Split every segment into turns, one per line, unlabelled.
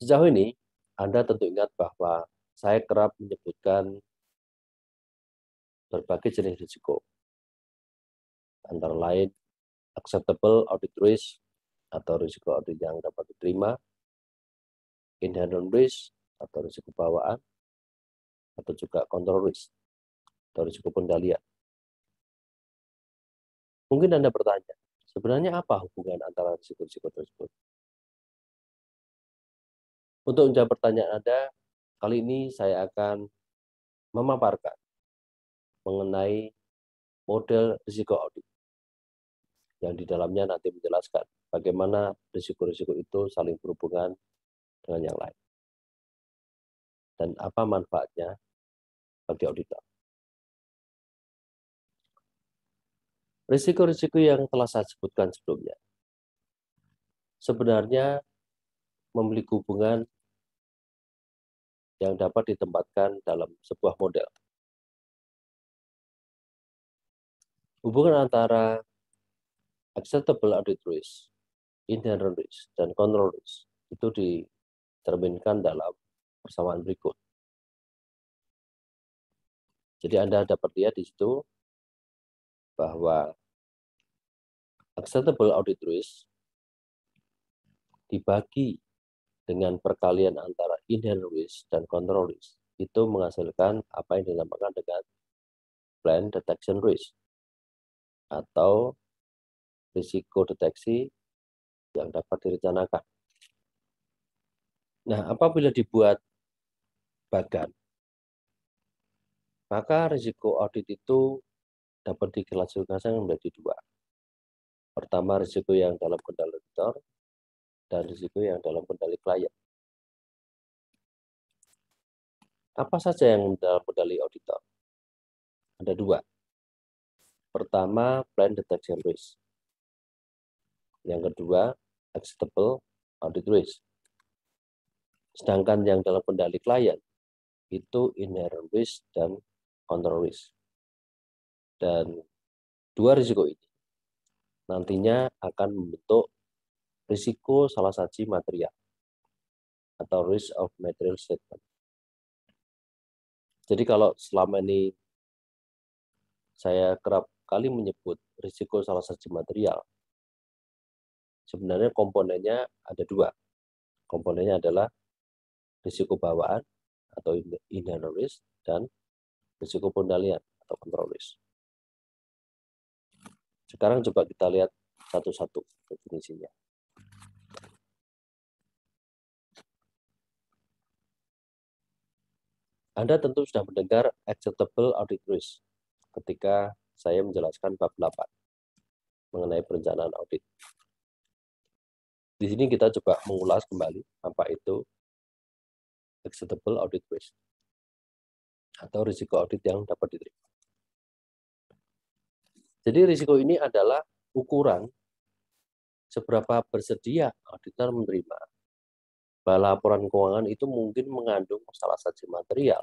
Sejauh ini, Anda tentu ingat bahwa saya kerap menyebutkan berbagai jenis risiko, antara lain acceptable audit risk atau risiko audit yang dapat diterima, inherent risk atau risiko bawaan, atau juga control risk atau risiko pengendalian. Mungkin Anda bertanya, sebenarnya apa hubungan antara risiko-risiko tersebut? Untuk menjawab pertanyaan Anda, kali ini saya akan memaparkan mengenai model risiko audit yang di dalamnya nanti menjelaskan bagaimana risiko-risiko itu saling berhubungan dengan yang lain dan apa manfaatnya bagi auditor. Risiko-risiko yang telah saya sebutkan sebelumnya sebenarnya memiliki hubungan yang dapat ditempatkan dalam sebuah model. Hubungan antara acceptable audit risk, inherent risk, dan control risk itu diterminkan dalam persamaan berikut. Jadi Anda dapat lihat di situ bahwa acceptable audit risk dibagi dengan perkalian antara inherent risk dan control risk. Itu menghasilkan apa yang dinamakan dengan plan detection risk atau risiko deteksi yang dapat direncanakan. Nah, apabila dibuat bagan, maka risiko audit itu dapat diklasifikasikan menjadi dua. Pertama, risiko yang dalam kendali auditor dan risiko yang dalam kendali klien. Apa saja yang dalam kendali auditor? Ada dua. Pertama, plan detection risk. Yang kedua, acceptable audit risk. Sedangkan yang dalam kendali klien itu inherent risk dan control risk. Dan dua risiko ini nantinya akan membentuk risiko salah saji material atau risk of material statement. Jadi kalau selama ini saya kerap kali menyebut risiko salah saji material, sebenarnya komponennya ada dua. Komponennya adalah risiko bawaan atau inherent risk dan risiko pengendalian atau control risk. Sekarang coba kita lihat satu-satu definisinya. Anda tentu sudah mendengar acceptable audit risk ketika saya menjelaskan bab 8 mengenai perencanaan audit. Di sini kita coba mengulas kembali apa itu acceptable audit risk atau risiko audit yang dapat diterima. Jadi risiko ini adalah ukuran seberapa bersedia auditor menerima bahwa laporan keuangan itu mungkin mengandung salah satu material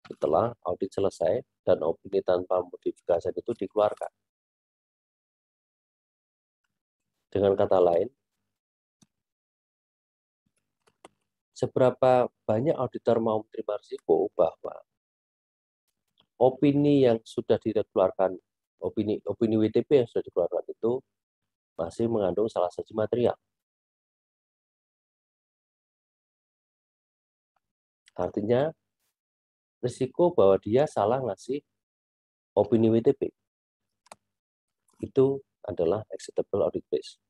setelah audit selesai dan opini tanpa modifikasi itu dikeluarkan. Dengan kata lain, seberapa banyak auditor mau menerima risiko bahwa opini yang sudah dikeluarkan, opini WTP yang sudah dikeluarkan itu masih mengandung salah satu material. Artinya, risiko bahwa dia salah ngasih opini WTP. Itu adalah acceptable audit risk.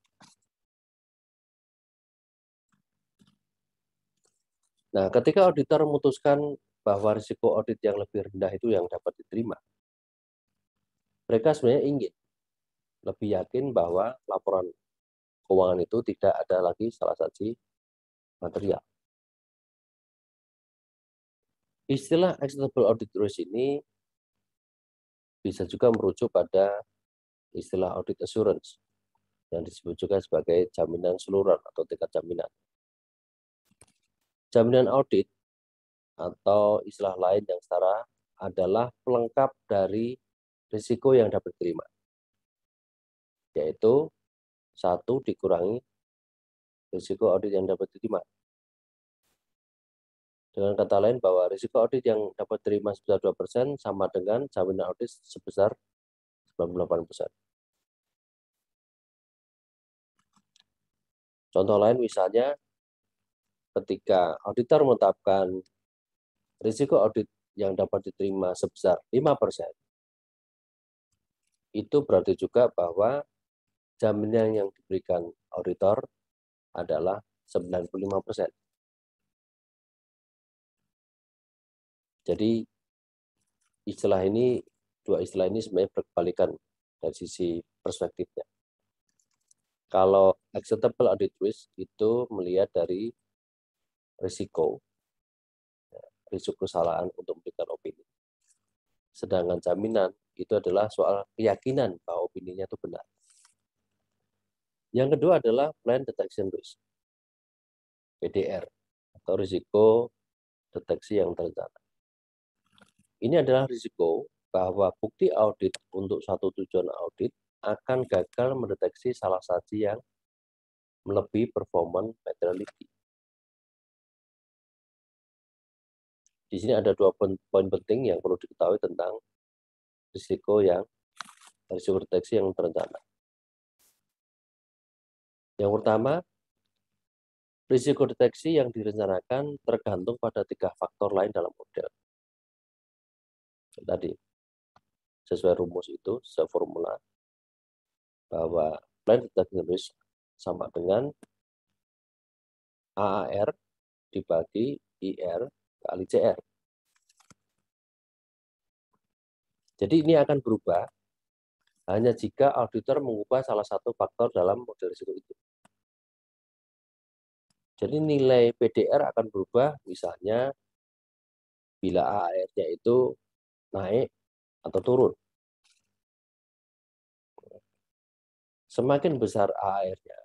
Nah, ketika auditor memutuskan bahwa risiko audit yang lebih rendah itu yang dapat diterima, mereka sebenarnya ingin lebih yakin bahwa laporan keuangan itu tidak ada lagi salah satu material. Istilah acceptable audit risk ini bisa juga merujuk pada istilah audit assurance yang disebut juga sebagai jaminan seluruh atau tingkat jaminan. Jaminan audit atau istilah lain yang setara adalah pelengkap dari risiko yang dapat diterima, yaitu 1 dikurangi risiko audit yang dapat diterima. Dengan kata lain bahwa risiko audit yang dapat diterima sebesar 2% sama dengan jaminan audit sebesar 98%. Contoh lain misalnya ketika auditor menetapkan risiko audit yang dapat diterima sebesar 5%, itu berarti juga bahwa jaminan yang diberikan auditor adalah 95%. Jadi dua istilah ini sebenarnya berkebalikan dari sisi perspektifnya. Kalau acceptable audit risk itu melihat dari risiko kesalahan untuk memberikan opini. Sedangkan jaminan itu adalah soal keyakinan bahwa opininya itu benar. Yang kedua adalah plan detection risk, PDR, atau risiko deteksi yang terencana. Ini adalah risiko bahwa bukti audit untuk satu tujuan audit akan gagal mendeteksi salah saji yang melebihi performance materiality. Di sini ada dua poin penting yang perlu diketahui tentang risiko deteksi yang terencana. Yang pertama, risiko deteksi yang direncanakan tergantung pada 3 faktor lain dalam model. Tadi, sesuai rumus itu, sesuai formula, bahwa plan detection risk sama dengan AAR dibagi IR kali CR. Jadi ini akan berubah hanya jika auditor mengubah salah satu faktor dalam model risiko itu. Jadi nilai PDR akan berubah misalnya bila AAR-nya itu naik atau turun. Semakin besar AAR-nya,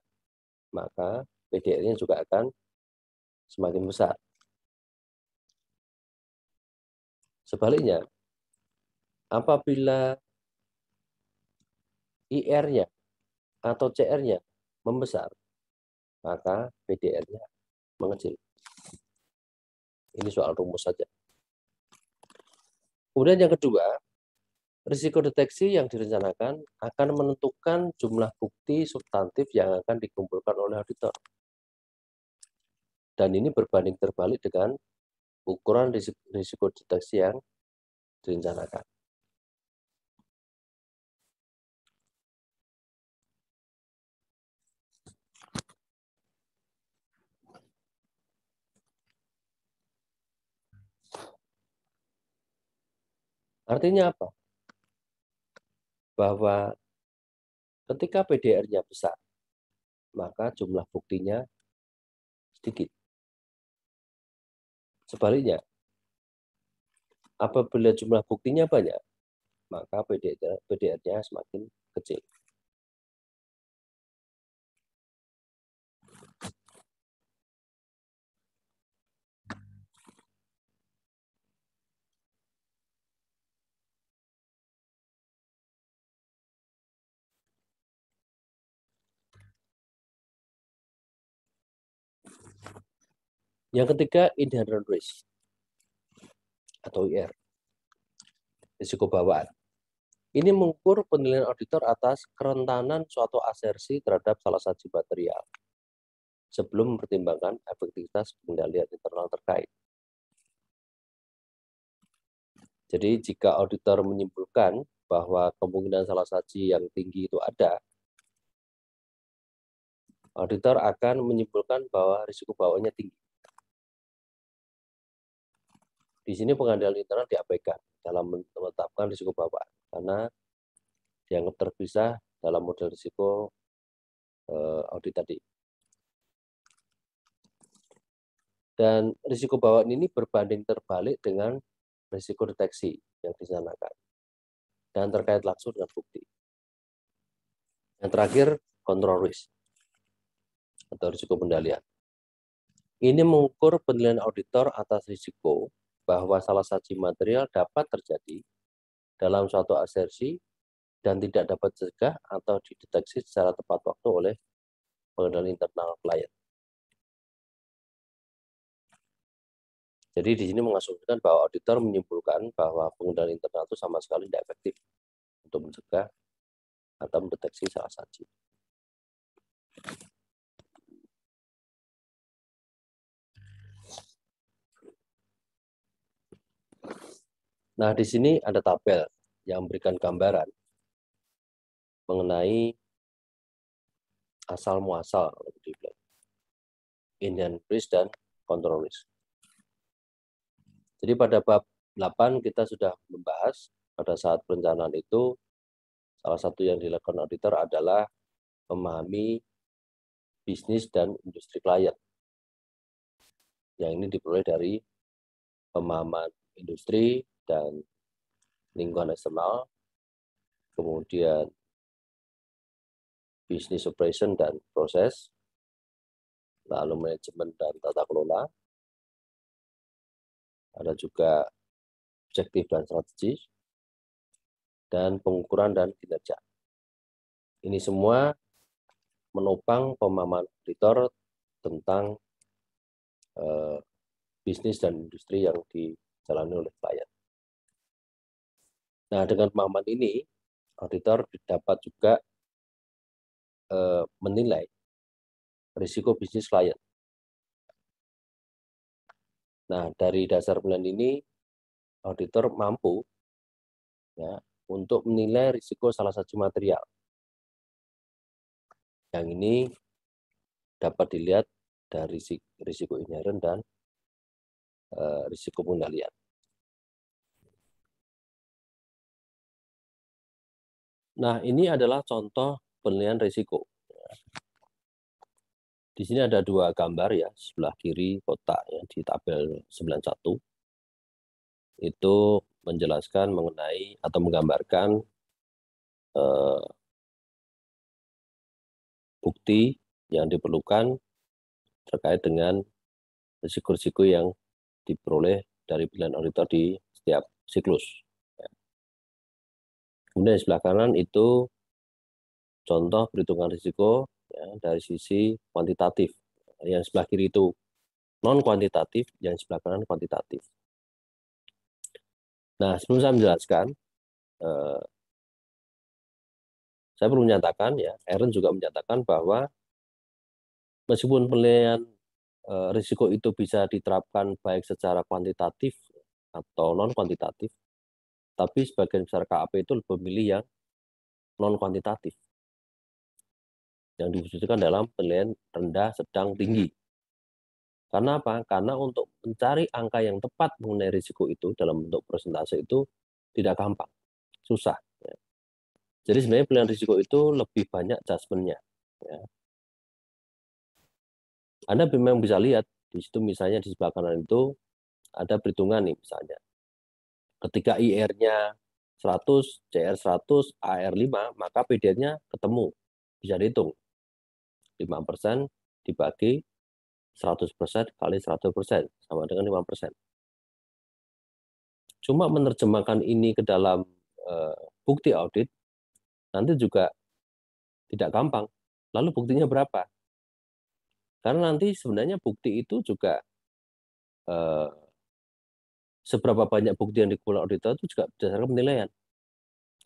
maka PDR-nya juga akan semakin besar. Sebaliknya, apabila IR-nya atau CR-nya membesar, maka PDR-nya mengecil. Ini soal rumus saja. Kemudian yang kedua, risiko deteksi yang direncanakan akan menentukan jumlah bukti substantif yang akan dikumpulkan oleh auditor. Dan ini berbanding terbalik dengan ukuran risiko deteksi yang direncanakan. Artinya apa? Bahwa ketika PDR-nya besar, maka jumlah buktinya sedikit. Sebaliknya, apabila jumlah buktinya banyak, maka PDR-nya semakin kecil. Yang ketiga, inherent risk atau IR, risiko bawaan. Ini mengukur penilaian auditor atas kerentanan suatu asersi terhadap salah satu material sebelum mempertimbangkan efektivitas pengendalian internal terkait. Jadi jika auditor menyimpulkan bahwa kemungkinan salah saji yang tinggi itu ada, auditor akan menyimpulkan bahwa risiko bawaannya tinggi. Di sini pengendalian internal diabaikan dalam menetapkan risiko bawaan karena dianggap terpisah dalam model risiko audit tadi. Dan risiko bawaan ini berbanding terbalik dengan risiko deteksi yang direncanakan dan terkait langsung dengan bukti. Yang terakhir, control risk atau risiko pengendalian. Ini mengukur penilaian auditor atas risiko bahwa salah satu material dapat terjadi dalam suatu asersi dan tidak dapat dicegah atau dideteksi secara tepat waktu oleh pengendali internal klien. Jadi di sini mengasumsikan bahwa auditor menyimpulkan bahwa pengendalian internal itu sama sekali tidak efektif untuk mencegah atau mendeteksi salah saji. Nah, di sini ada tabel yang memberikan gambaran mengenai asal muasal inherent risk dan control risk. Jadi pada bab 8 kita sudah membahas pada saat perencanaan itu salah satu yang dilakukan auditor adalah memahami bisnis dan industri klien. Yang ini diperoleh dari pemahaman industri dan lingkungan eksternal, kemudian bisnis operation dan proses, lalu manajemen dan tata kelola, ada juga objektif dan strategi, dan pengukuran dan kinerja. Ini semua menopang pemahaman auditor tentang bisnis dan industri yang dijalani oleh klien. Nah, dengan pemahaman ini, auditor dapat juga menilai risiko bisnis klien. Nah, dari dasar penilaian ini, auditor mampu ya, untuk menilai risiko salah satu material. Yang ini dapat dilihat dari risiko inherent dan risiko pengendalian. Nah, ini adalah contoh penilaian risiko. Di sini ada dua gambar ya, sebelah kiri kotak ya, di tabel 91. Itu menjelaskan mengenai atau menggambarkan bukti yang diperlukan terkait dengan risiko-risiko yang diperoleh dari penilaian auditor di setiap siklus. Kemudian di sebelah kanan itu contoh perhitungan risiko ya, dari sisi kuantitatif. Yang sebelah kiri itu non kuantitatif, yang sebelah kanan kuantitatif. Nah, sebelum saya menjelaskan, saya perlu menyatakan ya, Aaron juga menyatakan bahwa meskipun penilaian risiko itu bisa diterapkan baik secara kuantitatif atau non kuantitatif, tapi sebagian besar KAP itu lebih memilih yang non kuantitatif, yang diwujudkan dalam penilaian rendah, sedang, tinggi. Karena apa? Karena untuk mencari angka yang tepat mengenai risiko itu dalam bentuk persentase itu tidak gampang, susah. Ya. Jadi sebenarnya penilaian risiko itu lebih banyak adjustment-nya. Ya. Anda memang bisa lihat di situ misalnya di sebelah kanan itu ada perhitungan nih misalnya. Ketika IR-nya 100, CR 100, AR 5, maka PDN-nya ketemu. Bisa dihitung. 5% dibagi 100% kali 100% sama dengan 5%. Cuma menerjemahkan ini ke dalam bukti audit nanti juga tidak gampang. Lalu buktinya berapa? Karena nanti sebenarnya bukti itu juga seberapa banyak bukti yang dikumpulkan auditor itu juga berdasarkan penilaian.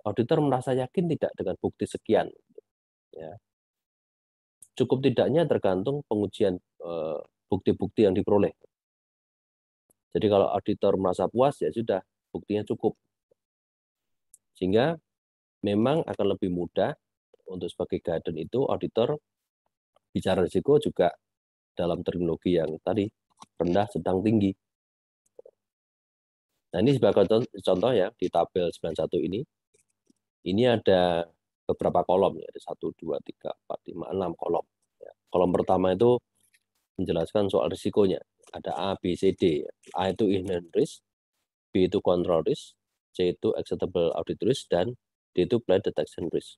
Auditor merasa yakin tidak dengan bukti sekian. Ya. Cukup tidaknya tergantung pengujian bukti-bukti yang diperoleh. Jadi kalau auditor merasa puas, ya sudah, buktinya cukup. Sehingga memang akan lebih mudah untuk sebagai guidance itu auditor bicara risiko juga dalam terminologi yang tadi, rendah, sedang, tinggi. Nah ini sebagai contoh ya, di tabel 91 ini ada beberapa kolom, ya, ada 1, 2, 3, 4, 5, 6 kolom. Ya. Kolom pertama itu menjelaskan soal risikonya. Ada A, B, C, D. A itu inherent risk, B itu control risk, C itu acceptable audit risk, dan D itu planned detection risk.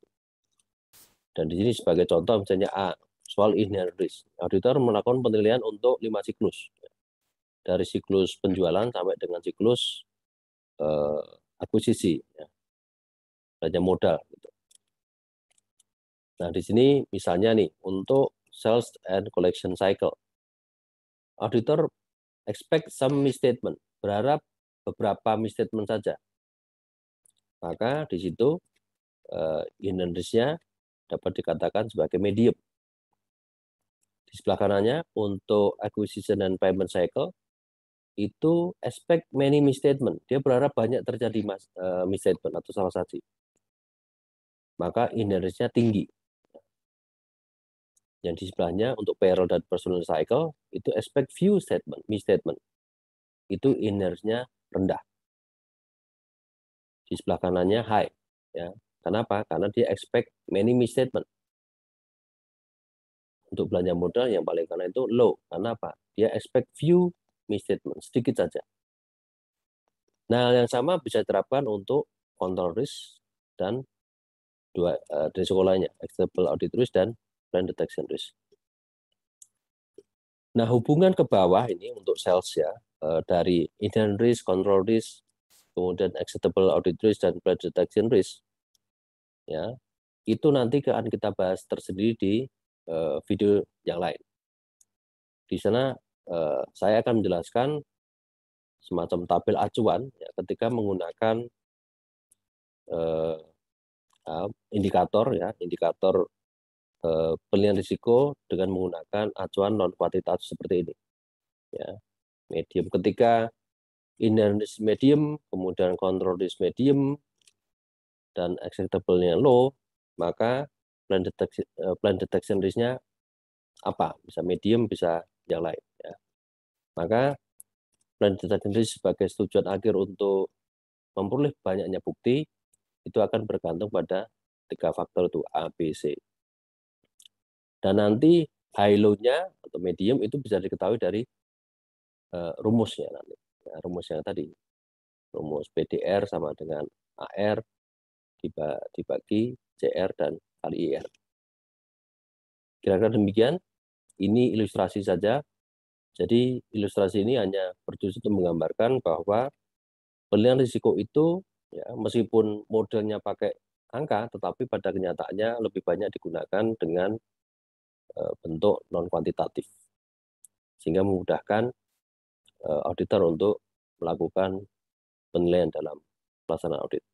Dan di sini sebagai contoh misalnya A, soal inherent risk. Auditor melakukan penilaian untuk 5 siklus. Dari siklus penjualan sampai dengan siklus akuisisi, ya. Belanja modal. Gitu. Nah di sini misalnya nih, untuk sales and collection cycle. Auditor expect some misstatement, berharap beberapa misstatement saja. Maka di situ inner risk-nya dapat dikatakan sebagai medium. Di sebelah kanannya untuk acquisition and payment cycle itu expect many misstatement. Dia berharap banyak terjadi misstatement atau salah saji. Maka inner risk-nya tinggi. Yang di sebelahnya untuk payroll dan personal cycle itu expect few misstatement. Itu inner risk-nya rendah. Di sebelah kanannya high. Ya. Kenapa? Karena dia expect many misstatement. Untuk belanja modal yang paling kanan itu low. Karena apa? Dia expect few misstatement, sedikit saja. Nah, yang sama bisa diterapkan untuk control risk dan dua risiko lainnya, acceptable audit risk dan plan detection risk. Nah, hubungan ke bawah ini untuk sales ya, dari inherent risk, control risk, kemudian acceptable audit risk dan plan detection risk, ya, itu nanti akan kita bahas tersendiri di video yang lain. Di sana saya akan menjelaskan semacam tabel acuan ya, ketika menggunakan indikator penilaian risiko dengan menggunakan acuan non kuantitatif seperti ini. Ya, medium ketika inherent risk medium, kemudian control risk medium, dan acceptable-nya low, maka plan detection risk-nya apa? Bisa medium, bisa yang lain. Ya. Maka plan detection risk sebagai tujuan akhir untuk memperoleh banyaknya bukti, itu akan bergantung pada 3 faktor itu, A, B, C. Dan nanti high low-nya atau medium itu bisa diketahui dari rumusnya nanti. Ya, rumusnya tadi. Rumus PDR sama dengan AR dibagi CR dan kali IR. Kira-kira demikian. Ini ilustrasi saja. Jadi ilustrasi ini hanya bertujuan untuk menggambarkan bahwa penilaian risiko itu ya, meskipun modelnya pakai angka, tetapi pada kenyataannya lebih banyak digunakan dengan bentuk non kuantitatif, sehingga memudahkan auditor untuk melakukan penilaian dalam pelaksanaan audit.